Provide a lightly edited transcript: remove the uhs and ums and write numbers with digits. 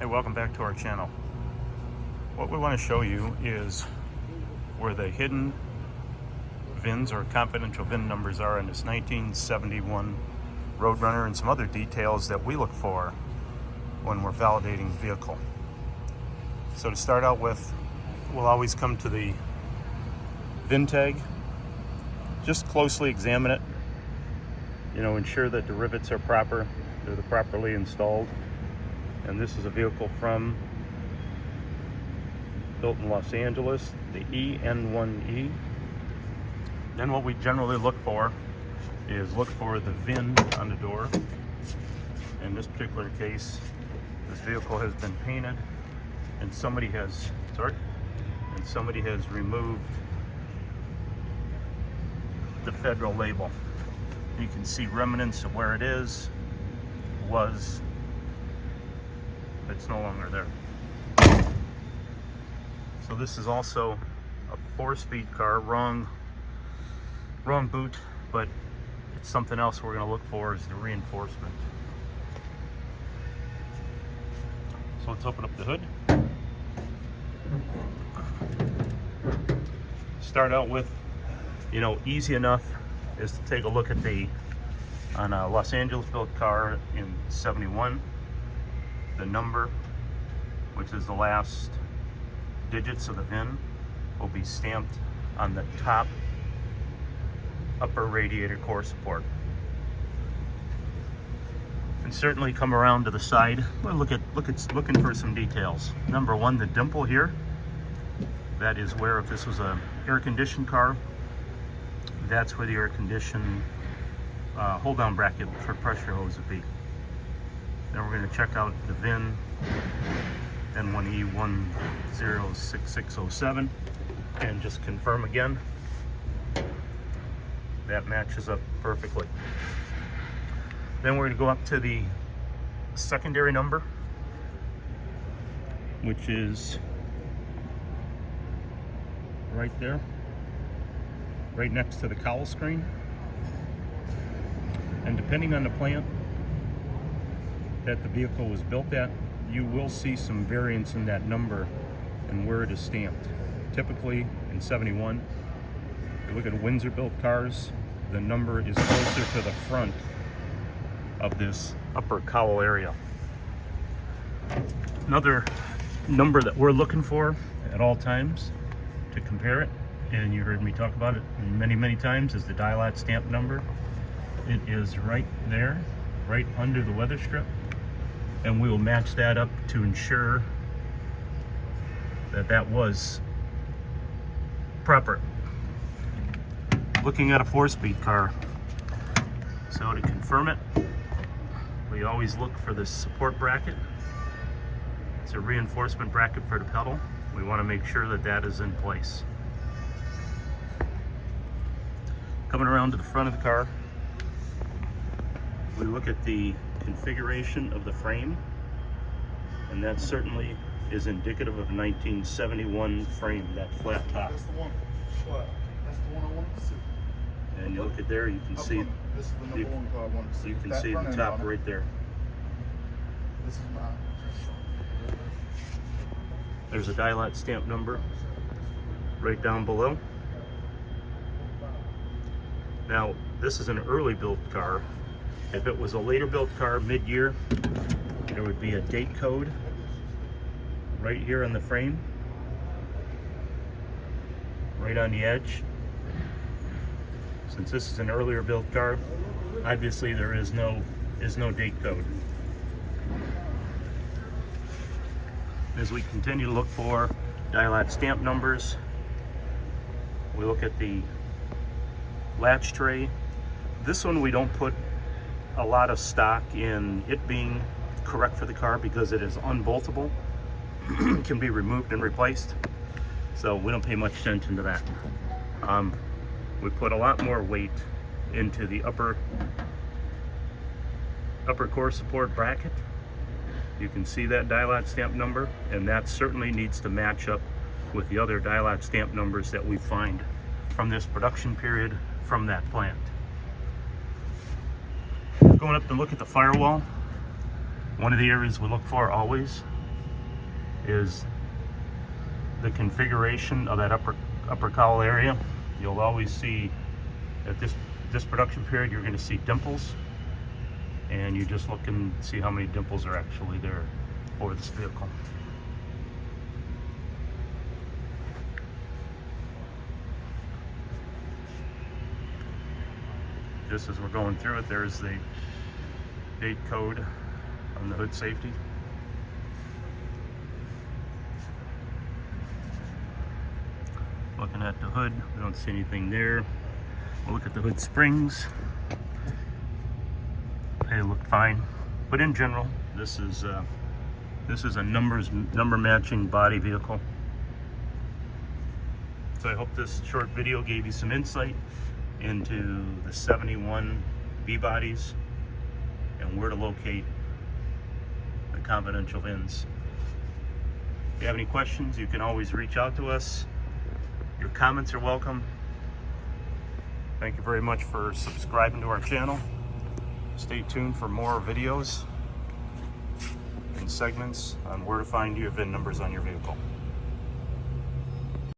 Hey, welcome back to our channel. What we want to show you is where the hidden VINs or confidential VIN numbers are in this 1971 Roadrunner and some other details that we look for when we're validating the vehicle. So to start out with, we'll always come to the VIN tag. Just closely examine it. Ensure that the rivets are proper, they're properly installed. And this is a vehicle built in Los Angeles, the EN1E. Then what we generally look for is the VIN on the door. In this particular case, this vehicle has been painted and somebody has removed the federal label. You can see remnants of where it was. It's no longer there. So this is also a 4-speed car, wrong boot, but it's something else we're going to look for is the reinforcement. So let's open up the hood. Start out with, easy enough is to take a look at on a Los Angeles built car in 71. The number, which is the last digits of the VIN, will be stamped on the top upper radiator core support. And certainly come around to the side. We'll looking for some details. Number one, the dimple here. That is where, if this was an air-conditioned car, that's where the air-conditioned hold-down bracket for pressure hose would be. Then we're going to check out the VIN N1E106607 and just confirm again. That matches up perfectly. Then we're going to go up to the secondary number, which is right there, right next to the cowl screen. And depending on the plant that the vehicle was built at, you will see some variance in that number and where it is stamped. Typically in 71, if you look at Windsor built cars, the number is closer to the front of this upper cowl area. Another number that we're looking for at all times to compare it, and you heard me talk about it many times, is the dial-out stamp number. It is right there, right under the weather strip. And we will match that up to ensure that was proper. Looking at a 4-speed car. So to confirm it, we always look for the support bracket. It's a reinforcement bracket for the pedal. We want to make sure that is in place. Coming around to the front of the car, we look at the configuration of the frame, and that certainly is indicative of a 1971 frame, that flat top. That's the one. That's the one I wanted to see. And you look at there, you can see this is the number one car I wanted to see. You can see the top right there. This is mine. There's a dial-out stamp number right down below. Now, this is an early built car. If it was a later built car, mid-year, there would be a date code right here on the frame, right on the edge. Since this is an earlier built car, obviously there is no date code. As we continue to look for dial-out stamp numbers, we look at the latch tray. This one we don't put a lot of stock in it being correct for the car because it is unboltable. It can be removed and replaced, so we don't pay much attention to that. We put a lot more weight into the upper core support bracket. You can see that dial-out stamp number, and that certainly needs to match up with the other dial-out stamp numbers that we find from this production period from that plant. Going up to look at the firewall, one of the areas we look for always is the configuration of that upper cowl area. You'll always see at this production period, you're going to see dimples, and you just look and see how many dimples are actually there for this vehicle. Just as we're going through it, there's the date code on the hood safety. Looking at the hood, we don't see anything there. We'll look at the hood springs. They look fine, but in general, this is a number matching body vehicle. So I hope this short video gave you some insight into the 71 B bodies and where to locate the confidential VINs. If you have any questions, you can always reach out to us. Your comments are welcome. Thank you very much for subscribing to our channel. Stay tuned for more videos and segments on where to find your VIN numbers on your vehicle.